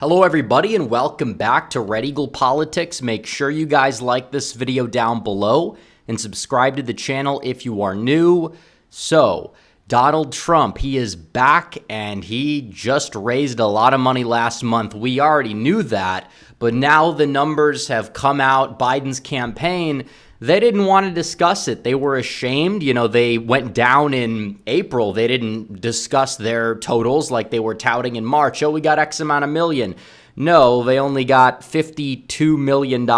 Hello everybody and welcome back to Red Eagle Politics. Make sure you guys like this video down below and subscribe to the channel if you are new. So, Donald Trump, he is back and he just raised a lot of money last month. We already knew that, but now the numbers have come out. Biden's campaign, they didn't want to discuss it. They were ashamed. You know, they went down in April. They didn't discuss their totals like they were touting in March. Oh, we got X amount of million. No, they only got $52 million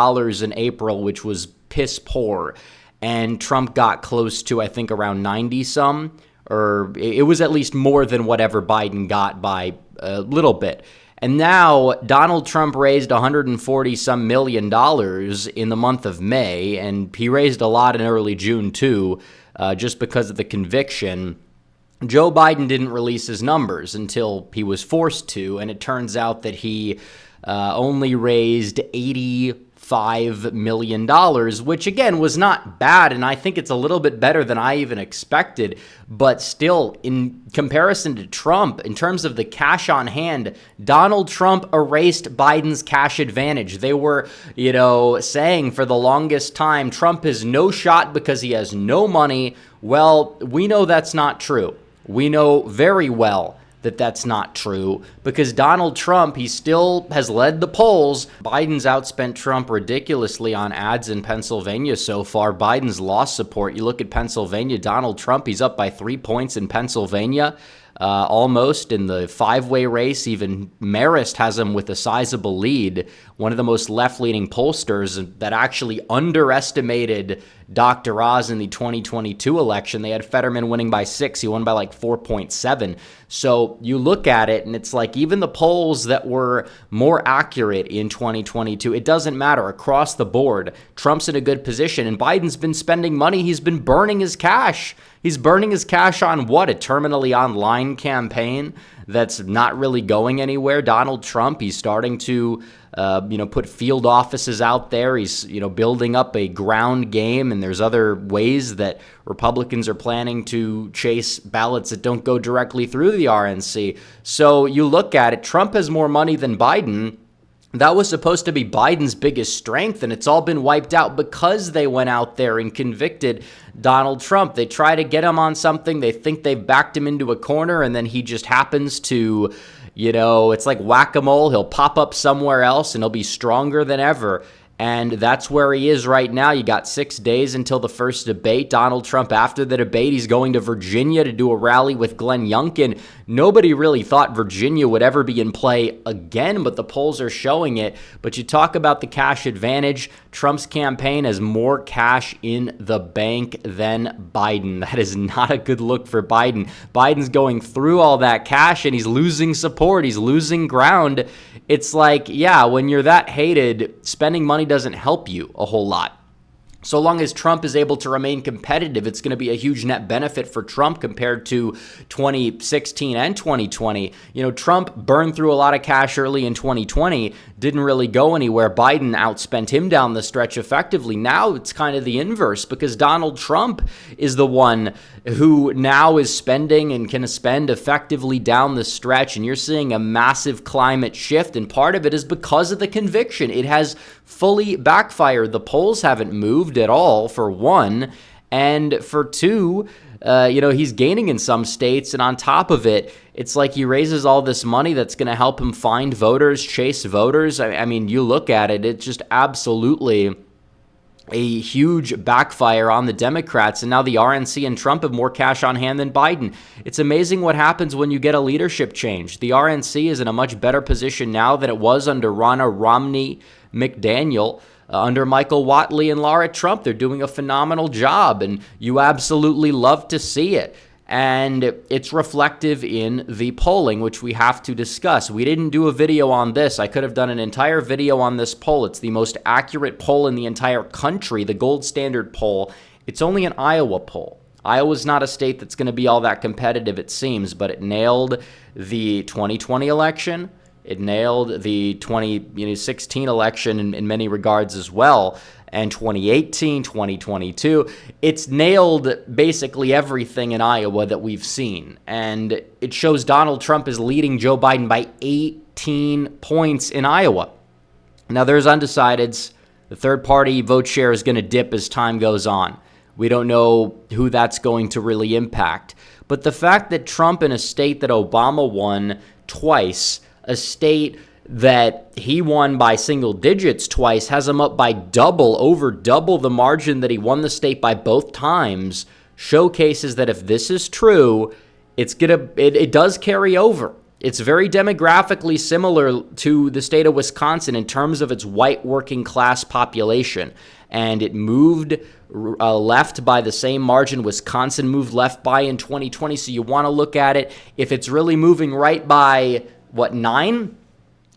in April, which was piss poor. And Trump got close to, I think, around 90 some, or it was at least more than whatever Biden got by a little bit. And now Donald Trump raised 140 some million dollars in the month of May, and he raised a lot in early June too, just because of the conviction. Joe Biden didn't release his numbers until he was forced to, and it turns out that he only raised $85 million, which again was not bad, and I think it's a little bit better than I even expected, but still, in comparison to Trump, in terms of the cash on hand, Donald Trump erased Biden's cash advantage. They were, saying for the longest time, Trump has no shot because he has no money. Well, we know that's not true. We know very well that that's not true because Donald Trump, he still has led the polls. Biden's outspent Trump ridiculously on ads in Pennsylvania so far. Biden's lost support. You look at Pennsylvania, Donald Trump, he's up by 3 points in Pennsylvania, almost in the five-way race. Even Marist has him with a sizable lead. One of the most left-leaning pollsters that actually underestimated Dr. Oz in the 2022 election. They had Fetterman winning by 6. He won by like 4.7. So you look at it and it's like even the polls that were more accurate in 2022, it doesn't matter. Across the board, Trump's in a good position and Biden's been spending money. He's been burning his cash. He's burning his cash on what? A terminally online campaign that's not really going anywhere. Donald Trump, he's starting to put field offices out there. He's, building up a ground game, and there's other ways that Republicans are planning to chase ballots that don't go directly through the RNC. So you look at it, Trump has more money than Biden. That was supposed to be Biden's biggest strength, and it's all been wiped out because they went out there and convicted Donald Trump. They try to get him on something. They think they've backed him into a corner, and then he just happens to, it's like whack-a-mole. He'll pop up somewhere else, and he'll be stronger than ever. And that's where he is right now. You got 6 days until the first debate. Donald Trump, after the debate, he's going to Virginia to do a rally with Glenn Youngkin. Nobody really thought Virginia would ever be in play again, but the polls are showing it. But you talk about the cash advantage. Trump's campaign has more cash in the bank than Biden. That is not a good look for Biden. Biden's going through all that cash and he's losing support. He's losing ground. It's like, yeah, when you're that hated, spending money doesn't help you a whole lot. So long as Trump is able to remain competitive, it's going to be a huge net benefit for Trump compared to 2016 and 2020. Trump burned through a lot of cash early in 2020, didn't really go anywhere. Biden outspent him down the stretch effectively. Now it's kind of the inverse because Donald Trump is the one who now is spending and can spend effectively down the stretch. And you're seeing a massive climate shift. And part of it is because of the conviction. It has fully backfired. The polls haven't moved at all, for one, and for two, he's gaining in some states, and on top of it, it's like he raises all this money that's going to help him find voters, chase voters. I mean, you look at it, it's just absolutely a huge backfire on the Democrats, and now the RNC and Trump have more cash on hand than Biden. It's amazing what happens when you get a leadership change. The RNC is in a much better position now than it was under Ronna Romney McDaniel. Under Michael Whatley and Laura Trump, they're doing a phenomenal job, and you absolutely love to see it. And it's reflective in the polling, which we have to discuss. We didn't do a video on this. I could have done an entire video on this poll. It's the most accurate poll in the entire country, the gold standard poll. It's only an Iowa poll. Iowa's not a state that's going to be all that competitive, it seems, but it nailed the 2020 election. It nailed the 2016 election in many regards as well. and 2018, 2022. It's nailed basically everything in Iowa that we've seen. And it shows Donald Trump is leading Joe Biden by 8 14 points in Iowa. Now, there's undecideds. The third-party vote share is going to dip as time goes on. We don't know who that's going to really impact. But the fact that Trump, in a state that Obama won twice, a state that he won by single digits twice, has him up by over double the margin that he won the state by both times, showcases that if this is true, it does carry over. It's very demographically similar to the state of Wisconsin in terms of its white working class population. And it moved left by the same margin Wisconsin moved left by in 2020. So you want to look at it. If it's really moving right by, 9?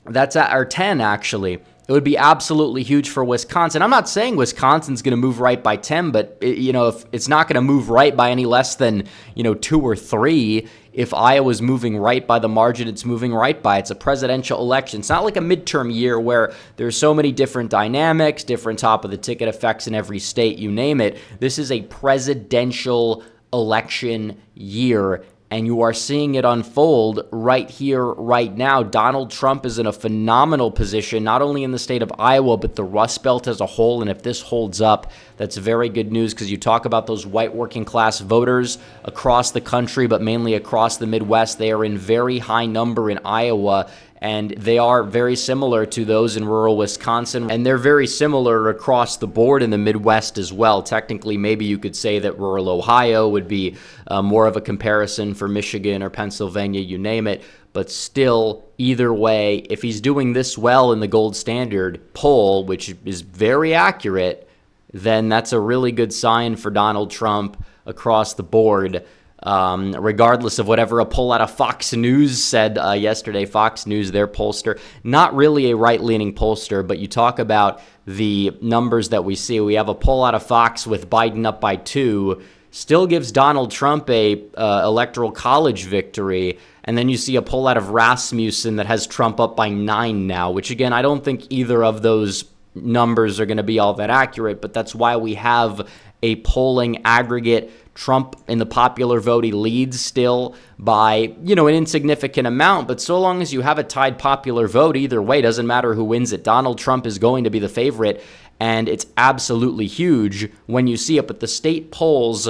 That's or 10, actually. It would be absolutely huge for Wisconsin. I'm not saying Wisconsin's going to move right by 10, but if it's not going to move right by any less than 2 or 3. If Iowa's moving right by the margin it's moving right by, it's a presidential election. It's not like a midterm year where there's so many different dynamics, different top of the ticket effects in every state, you name it. This is a presidential election year. And you are seeing it unfold right here, right now. Donald Trump is in a phenomenal position, not only in the state of Iowa, but the Rust Belt as a whole. And if this holds up, that's very good news, because you talk about those white working class voters across the country, but mainly across the Midwest. They are in very high number in Iowa, and they are very similar to those in rural Wisconsin, and they're very similar across the board in the Midwest as well. Technically, maybe you could say that rural Ohio would be more of a comparison for Michigan or Pennsylvania, you name it. But still, either way, if he's doing this well in the gold standard poll, which is very accurate, then that's a really good sign for Donald Trump across the board. Regardless of whatever a poll out of Fox News said yesterday. Fox News, their pollster, not really a right-leaning pollster, but you talk about the numbers that we see. We have a poll out of Fox with Biden up by 2, still gives Donald Trump a electoral college victory, and then you see a poll out of Rasmussen that has Trump up by 9 now, which again, I don't think either of those numbers are going to be all that accurate, but that's why we have a polling aggregate. Trump in the popular vote, he leads still by, an insignificant amount. But so long as you have a tied popular vote, either way, doesn't matter who wins it. Donald Trump is going to be the favorite, and it's absolutely huge when you see it. But the state polls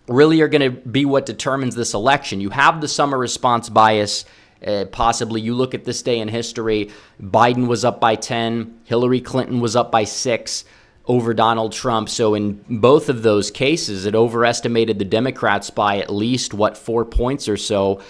really are going to be what determines this election. You have the summer response bias. Possibly you look at this day in history, Biden was up by 10, Hillary Clinton was up by 6 over Donald Trump. So in both of those cases, it overestimated the Democrats by at least, 4 points or so.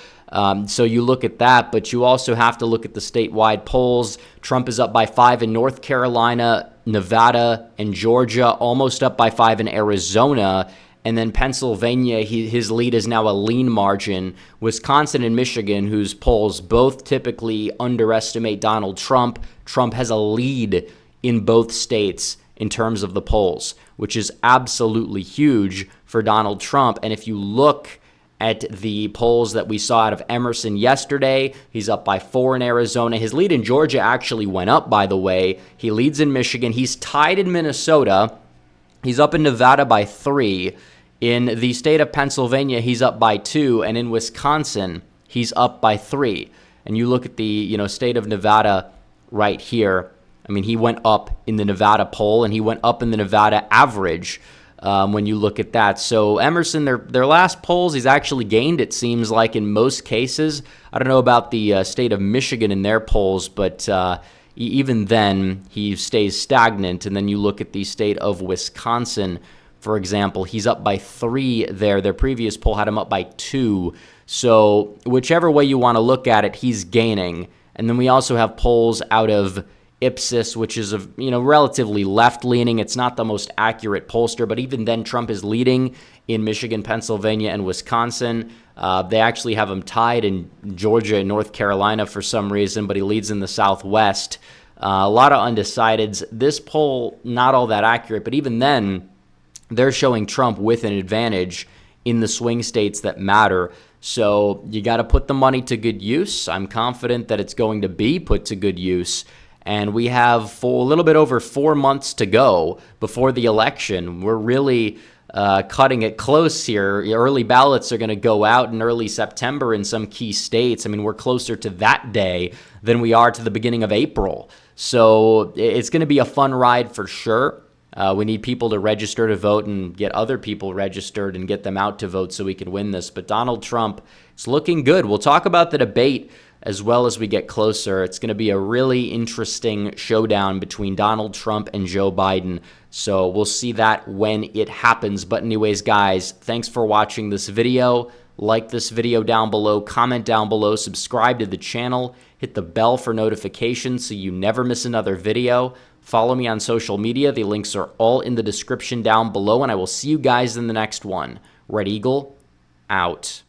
So you look at that, but you also have to look at the statewide polls. Trump is up by 5 in North Carolina, Nevada, and Georgia, almost up by 5 in Arizona. And then Pennsylvania, his lead is now a lean margin. Wisconsin and Michigan, whose polls both typically underestimate Donald Trump, Trump has a lead in both states in terms of the polls, which is absolutely huge for Donald Trump. And if you look at the polls that we saw out of Emerson yesterday, he's up by 4 in Arizona. His lead in Georgia actually went up, by the way. He leads in Michigan. He's tied in Minnesota. He's up in Nevada by 3. In the state of Pennsylvania, he's up by 2. And in Wisconsin, he's up by 3. And you look at the state of Nevada right here. I mean, he went up in the Nevada poll, and he went up in the Nevada average when you look at that. So Emerson, their last polls, he's actually gained, it seems like, in most cases. I don't know about the state of Michigan in their polls, but even then, he stays stagnant. And then you look at the state of Wisconsin, for example, he's up by 3 there. Their previous poll had him up by 2. So whichever way you want to look at it, he's gaining. And then we also have polls out of Ipsos, which is relatively left-leaning. It's not the most accurate pollster, but even then, Trump is leading in Michigan, Pennsylvania, and Wisconsin. They actually have him tied in Georgia and North Carolina for some reason, but he leads in the Southwest. A lot of undecideds. This poll, not all that accurate, but even then, they're showing Trump with an advantage in the swing states that matter. So you got to put the money to good use. I'm confident that it's going to be put to good use. And we have a little bit over 4 months to go before the election. We're really cutting it close here. Early ballots are going to go out in early September in some key states. I mean, we're closer to that day than we are to the beginning of April. So it's going to be a fun ride for sure. We need people to register to vote and get other people registered and get them out to vote so we can win this. But Donald Trump is looking good. We'll talk about the debate as well as we get closer. It's going to be a really interesting showdown between Donald Trump and Joe Biden. So we'll see that when it happens. But anyways, guys, thanks for watching this video. Like this video down below, comment down below, subscribe to the channel, hit the bell for notifications so you never miss another video. Follow me on social media. The links are all in the description down below, and I will see you guys in the next one. Red Eagle, out.